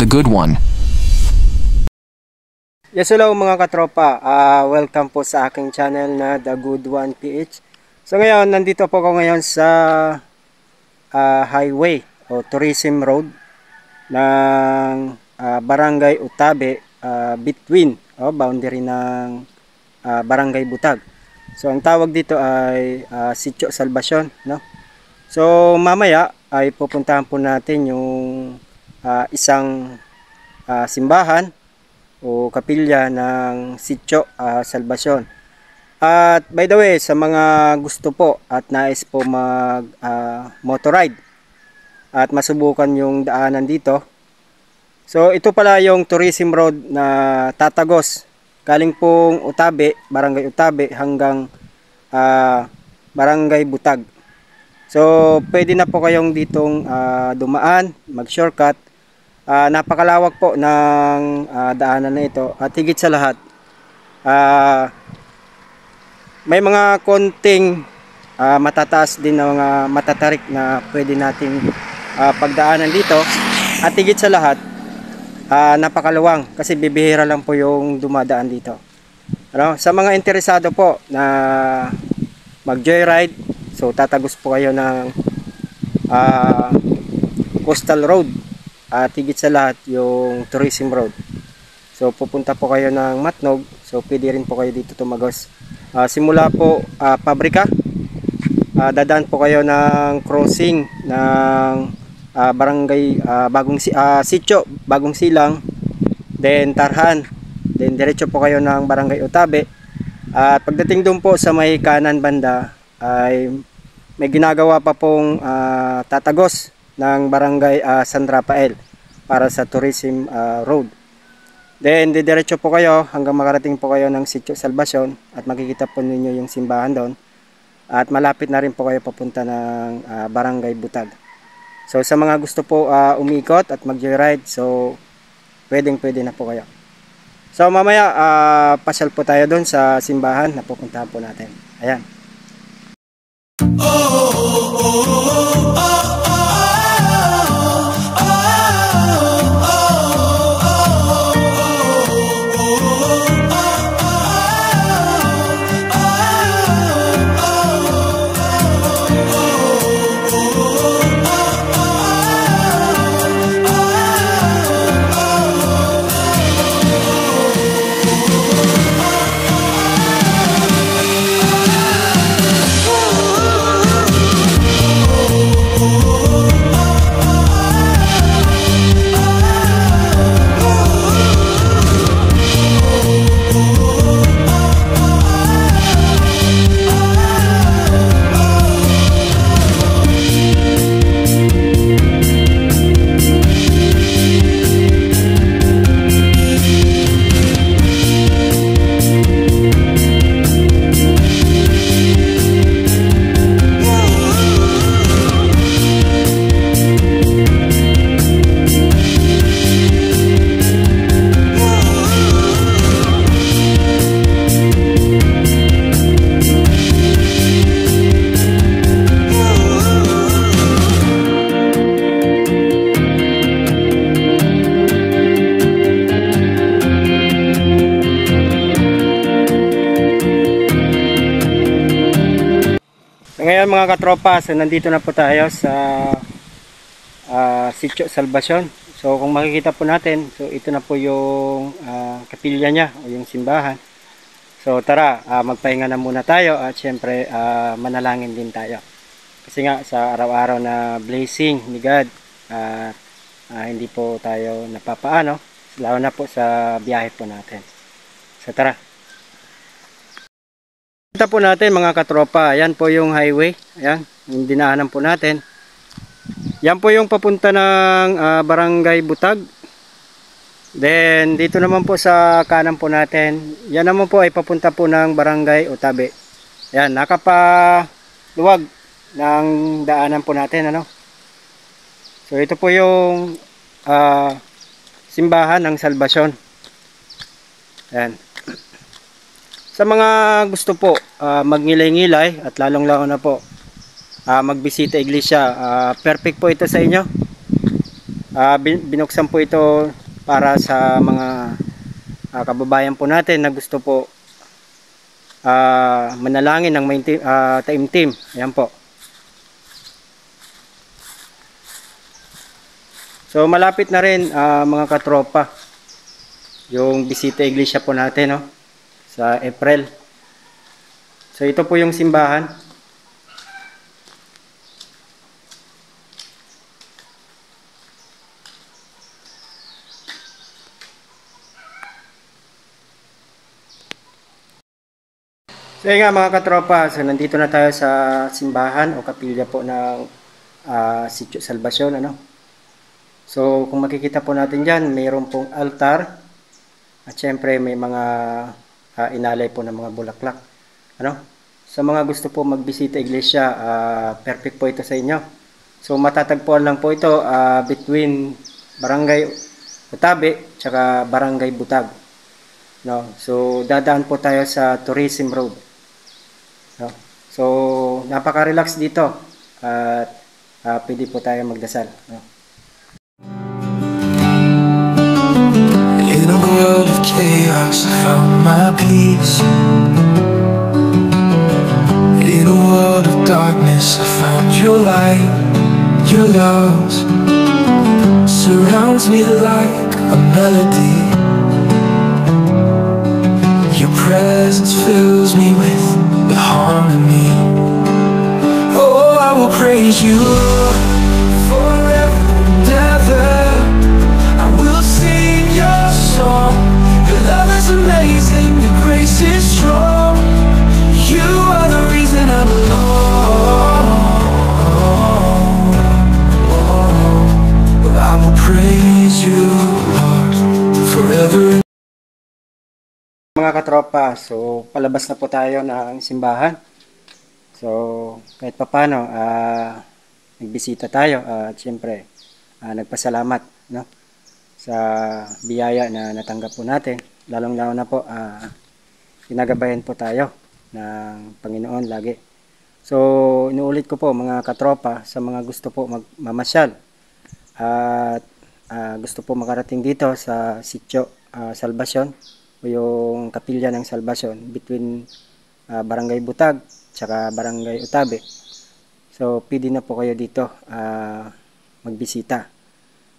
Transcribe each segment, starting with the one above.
The Good One. Yes, hello mga katropa. Welcome po sa aking channel na The Good One PH. So ngayon, nandito po ako ngayon sa highway o tourism road ng Barangay Utabe, between boundary ng Barangay Butag. So ang tawag dito ay Sitio Salvacion, no? So mamaya ay pupuntahan po natin yung isang simbahan o kapilya ng Sitio Salvacion. At by the way, sa mga gusto po at nais po mag motorride at masubukan yung daanan dito, so ito pala yung tourism road na tatagos galing pong Utabe, Barangay Utabe hanggang Barangay Butag. So pwede na po kayong ditong dumaan, mag shortcut. Napakalawak po ng daanan na ito at higit sa lahat may mga konting matataas din na mga matatarik na pwede nating pagdaanan dito at higit sa lahat napakaluwang kasi bibihira lang po yung dumadaan dito. Sa mga interesado po na mag joyride, so tatagos po kayo ng coastal road at higit sa lahat yung tourism road. So pupunta po kayo ng Matnog, so pwede rin po kayo dito tumagos. Simula po pabrika, dadaan po kayo ng crossing ng barangay Sitio Bagong Silang, then Tarhan, then diretso po kayo ng Barangay Utabe. At pagdating doon po sa may kanan banda ay may ginagawa pa pong tatagos ng Barangay San Rafael para sa tourism road. Then didiretso po kayo hanggang makarating po kayo ng Sitio Salvacion at makikita po ninyo yung simbahan doon. At malapit na rin po kayo papunta ng Barangay Butag. So sa mga gusto po umikot at mag-joyride, so pwede na po kayo. So mamaya pasyal po tayo doon sa simbahan na pupuntahan po natin. Ayan. Ngayon mga katropa, so nandito na po tayo sa Sitio Salvacion. So kung makikita po natin, so ito na po yung kapilya niya o yung simbahan. So tara, magpahinga na muna tayo at syempre manalangin din tayo. Kasi nga sa araw-araw na blessing ni God, hindi po tayo napapaano, lalo na po sa biyahe po natin. So tara. Kita po natin mga katropa, yan po yung highway, ayan, yung dinaanan po natin. Yan po yung papunta ng Barangay Butag. Then dito naman po sa kanan po natin, yan naman po ay papunta po ng Barangay Utabe. Ayan, nakapaluwag ng daanan po natin, ano. So ito po yung simbahan ng Salvacion. Ayan. Sa mga gusto po magngilay-ngilay at lalong-lalo na po magbisita iglesia, perfect po ito sa inyo. Binuksan po ito para sa mga kababayan po natin na gusto po manalangin ng may taimtim. Ayan po. So malapit na rin mga katropa yung bisita iglesia po natin, no? Sa April. So ito po yung simbahan. So yun nga mga katropa, so nandito na tayo sa simbahan o kapilya po ng Sitio Salvacion, ano? So kung makikita po natin dyan, mayroon pong altar at syempre may mga inalay po ng mga bulaklak, ano? Sa mga gusto po magbisita iglesia, perfect po ito sa inyo. So matatagpuan lang po ito between Barangay Utabe tsaka Barangay Butag, no? So dadaan po tayo sa Tourism Road, no? So napaka-relax dito at pwede po tayo magdasal, no? In a world of chaos, I found my peace. In a world of darkness, I found your light. Your love surrounds me like a melody. Your presence fills me with harmony. Oh, I will praise you forever and ever. I will sing your song. Your love is amazing, your grace is strong. You are the reason I'm alone. I will praise you, Lord, forever. Mga katropa, so palabas na po tayo ng simbahan. So kahit papano nagbisita tayo at syempre nagpasalamat, no, sa biyaya na natanggap po natin. Lalong-lalo na po ginagabayan po tayo ng Panginoon lagi. So inuulit ko po mga katropa, sa mga gusto po magmamasyal at gusto po makarating dito sa Sitio Salvacion o yung kapilya ng Salvacion between Barangay Butag tsaka Barangay Utabe. So pwede na po kayo dito magbisita.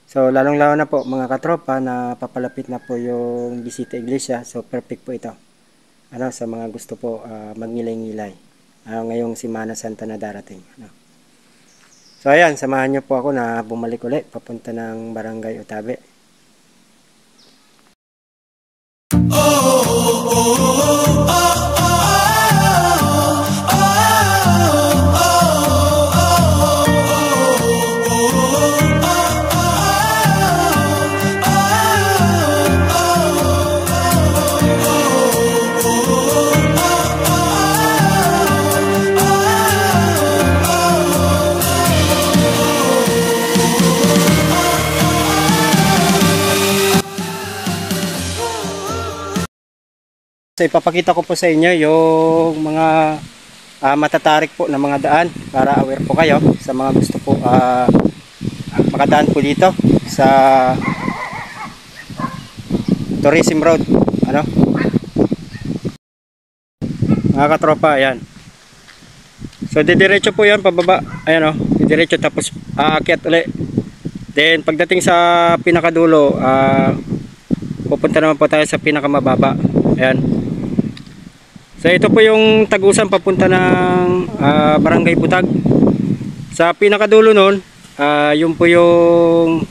So lalong-lalo na po mga katropa na papalapit na po yung bisita iglesia. So perfect po ito, ano, sa mga gusto po magngilay-ngilay ngayong Semana Santa na darating, ano. So ayan, samahan nyo po ako na bumalik ulit papunta ng Barangay Utabe. So ipapakita ko po sa inyo yung mga matatarik po na mga daan para aware po kayo sa mga gusto po makadaan po dito sa Tourism Road, ano, mga katropa. Ayan, so didiretso po yan pababa, ayan, didiretso tapos aakyat ulit. Then pagdating sa pinakadulo pupunta naman po tayo sa pinakamababa. Ayan. So ito po yung tagusan papunta ng Barangay Butag. Sa pinakadulo nun, yun po yung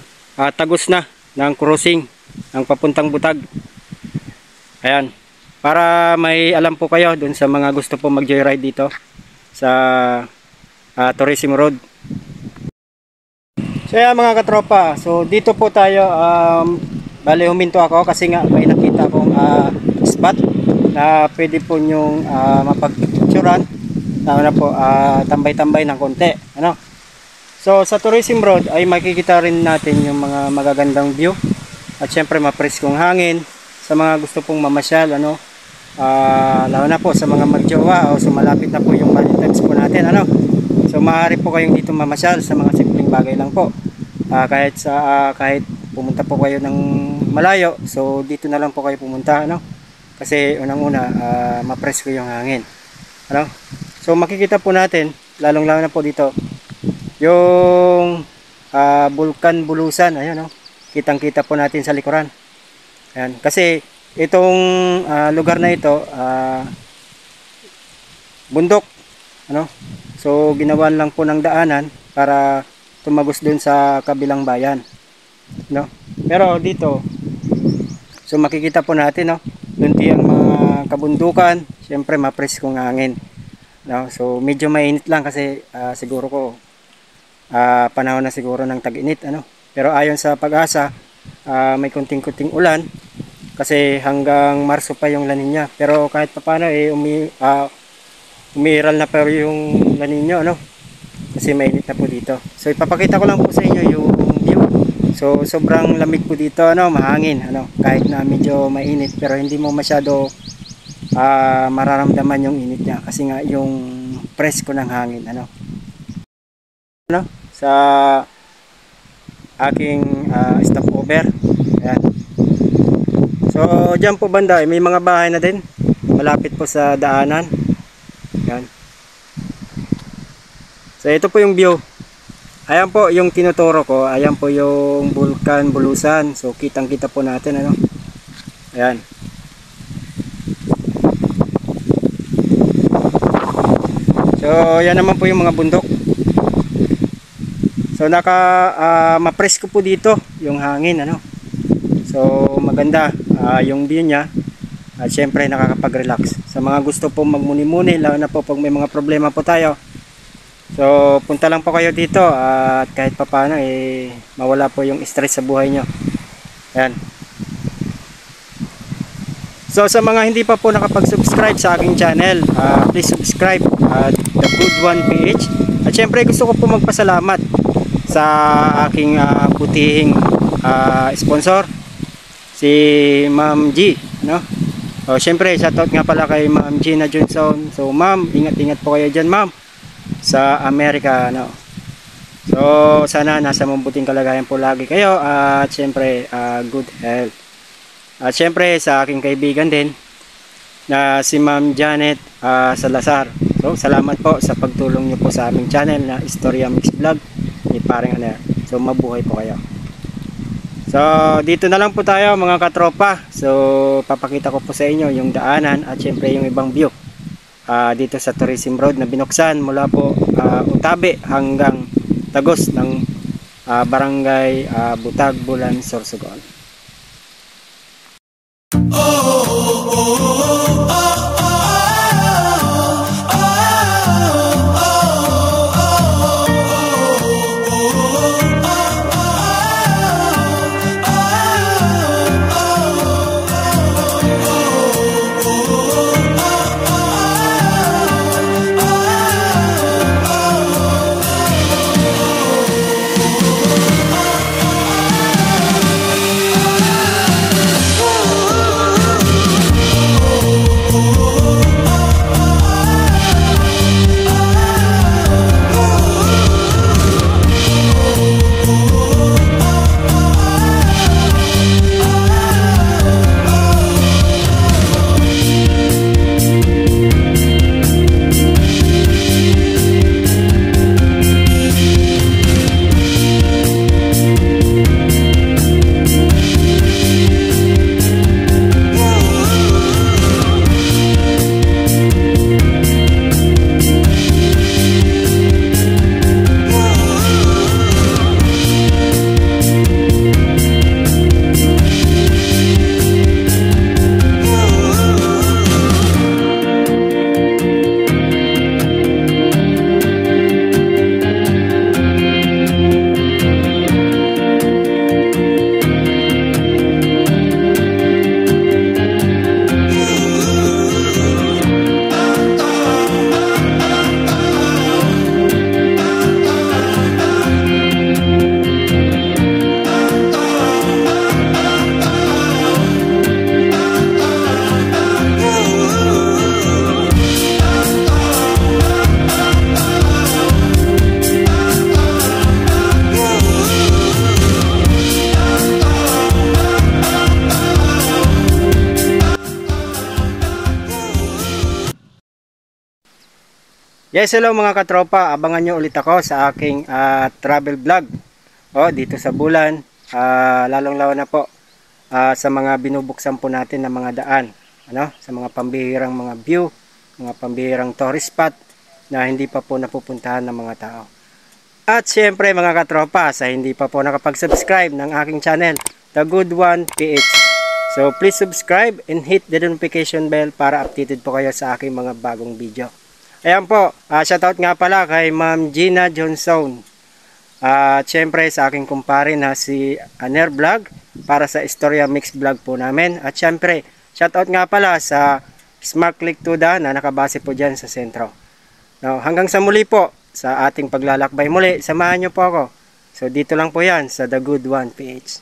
tagus na ng crossing ng papuntang Butag. Ayan. Para may alam po kayo dun sa mga gusto po mag-joyride dito sa Tourism Road. So ayan mga katropa, so dito po tayo, bali huminto ako kasi nga may nakita akong spot na pwede po nyong mapagpicturan, na po tambay-tambay ng konti, ano. So sa Tourism Road ay makikita rin natin yung mga magagandang view at syempre mapreskong hangin sa mga gusto pong mamasyal, ano, lalo na po sa mga magjowa o sumalapit na po yung Valentine's po natin, ano. So maaari po kayong dito mamasyal sa mga simpleng bagay lang po. kahit pumunta po kayo ng malayo, so dito na lang po kayo pumunta, ano? Kasi unang-una, ma-presko yung hangin. Ano? So makikita po natin, lalong-lalo na po dito, yung Bulkan Bulusan, ayun, no? Kitang-kita po natin sa likuran. Ayan. Kasi itong lugar na ito, bundok, ano? So ginawan lang po ng daanan para tumagos dun sa kabilang bayan, no? Pero dito, so makikita po natin, no? Dunti ang mga kabundukan, syempre mapreskong hangin, no? So medyo mainit lang kasi siguro ko panahon na siguro ng tag-init, ano? Pero ayon sa Pag-asa, may kunting-kunting ulan kasi hanggang Marso pa yung La Nina. Pero kahit papaano umiiral na pa yung La Nina, ano? Kasi mainit na po dito. So ipapakita ko lang po sa inyo yung view. So sobrang lamig po dito, ano, mahangin, ano, kahit na medyo mainit pero hindi mo masyado mararamdaman yung init niya kasi nga yung presko ng hangin, ano. Ano, sa aking stopover. Ayan. So diyan po banda may mga bahay na din malapit po sa daanan. Ayan. So ito po yung view. Ayan po yung tinuturo ko. Ayan po yung Bulkan Bulusan. So kitang kita po natin, ano. Ayan. So yan naman po yung mga bundok. So mapresko po dito yung hangin, ano. So maganda yung view niya. At syempre nakakapag-relax. Sa mga gusto po magmuni-muni, lalo na po pag may mga problema po tayo. So punta lang po kayo dito at kahit papaano mawala po yung stress sa buhay nyo. Ayan. So sa mga hindi pa po nakapag-subscribe sa aking channel, please subscribe The Good One PH. At syempre gusto ko po magpasalamat sa aking butihing sponsor, si Ma'am G, no? O syempre shoutout nga pala kay Ma'am Gina Johnson. So ma'am, ingat-ingat po kayo dyan, ma'am, sa Amerika, no? So sana nasa mabuting kalagayan po lagi kayo at syempre good health. At syempre sa aking kaibigan din na si Ma'am Janet Salazar. So salamat po sa pagtulong niyo po sa aming channel na Istorya Mix Vlog ni Paring Aner. So mabuhay po kayo. So dito na lang po tayo mga katropa. So papakita ko po sa inyo yung daanan at syempre yung ibang view dito sa Tourism Road na binuksan mula po Utabe hanggang Tagos ng Barangay Butag, Bulan, Sorsogon. Yes, hello mga katropa, abangan nyo ulit ako sa aking travel vlog dito sa Bulan, lalong-lalo na po sa mga binubuksan po natin na mga daan, sa mga pambihirang mga view, mga pambihirang tourist spot na hindi pa po napupuntahan ng mga tao. At syempre mga katropa, sa hindi pa po nakapag-subscribe ng aking channel, The Good One PH. So please subscribe and hit the notification bell para updated po kayo sa aking mga bagong video. Ayan po, shoutout nga pala kay Ma'am Gina Johnson. At syempre sa aking kumpare na si Aner Vlog para sa Istorya Mix Vlog po namin. At syempre, shoutout nga pala sa Smart Click Tuda na nakabase po dyan sa sentro. Now, hanggang sa muli po, sa ating paglalakbay muli, samahan nyo po ako. So dito lang po yan sa The Good One PH.